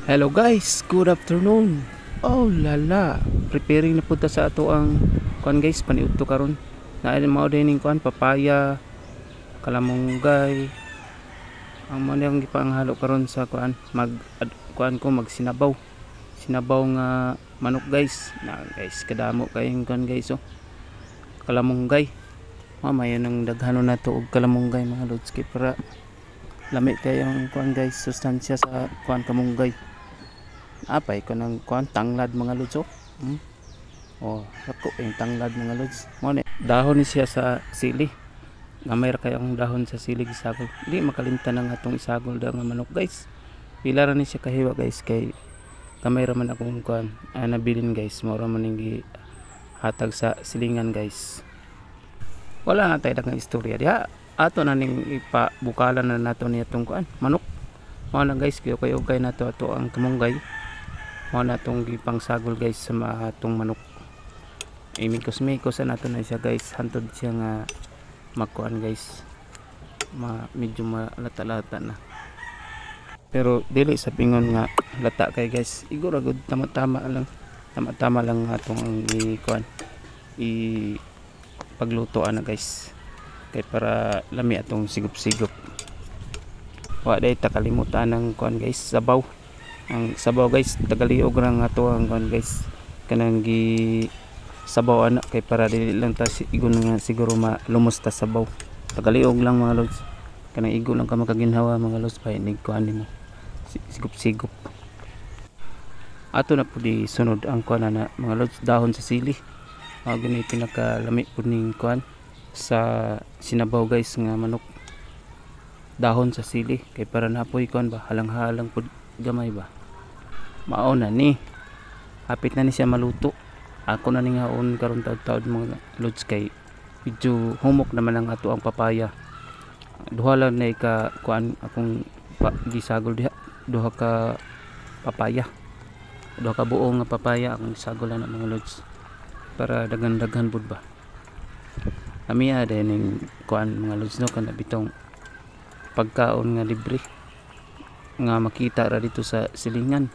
Hello guys, good afternoon. Oh lala, preparing na punta sa ato ang kuan guys, paniudto karon. Na mao dining kuan papaya, kalamunggay. Ang mo nang gipanghalo karon sa kuan, kuan ko magsinabaw. Sinabaw nga manok guys. Na guys, kadamo kayong kuan guys oh. Kalamunggay. Mamaya nang daghanon nato og kalamunggay mga lods kay para lami kayong kuan guys, sustansya sa kuan kamunggay. Apay ko ng kuan tanglad mga lods oh. Oh, ako yung tanglad mga lods. Mo ni dahon ni siya sa sili. Gamay ra kayong dahon sa sili gisagol. Di makalimtan ang atong isagol da nga manok guys. Pila ra ni siya kahiwa guys kay gamay ra man akong kuan nabilin guys. Mora man ning hatag sa silingan guys. Wala na tayo daghang istorya diha. Ato na ning ipabukalan na nato ni atong kuan manok. Mo na guys kayo kay nato ato ang kamunggay. Mo na tong gipang sagol guys sa atong manok. Imikos-mikos na nato na siya guys. Hantod siya nga magkuan guys. Medyo malata-lata na. Pero dili sa pingon nga lata kay guys. Igura gud tama-tama lang. Tama-tama lang atong kuan. Paglutoan na guys. Kay para lami atong sigop-sigop. Wa day ta kalimutan ng kuan guys, sabaw. Ang sabaw guys tagaliog ra nga to ang kuan guys, kanang gi sabaw ana kay para dili lang ta igon nga siguro malumos ta sabaw. Tagaliog lang mga lods, kanang igo lang ka makaginhawa mga lods pa nig kuan nimo sigop-sigop. Ato na pud di sunod ang kuan na mga lods, dahon sa sili. Mao gani pinakalami pud ning kuan sa sinabaw guys nga manok, dahon sa sili kay para napoy kuan ba halang-halang pud gamay ba. Mao na ni hapit na ni siya maluto. Ako na ning haon karon taud-taud mga lods kay medyo humok naman ang ato ang papaya. Duha lang na ka kuan akong gisagol diha, duha ka papaya, duha ka buong nga papaya akong gisagol na mga lods para daghan-daghan pud ba. Kami din ning kuan mga lods no kana bitong pagkaon nga libre nga makita ra dito sa silingan.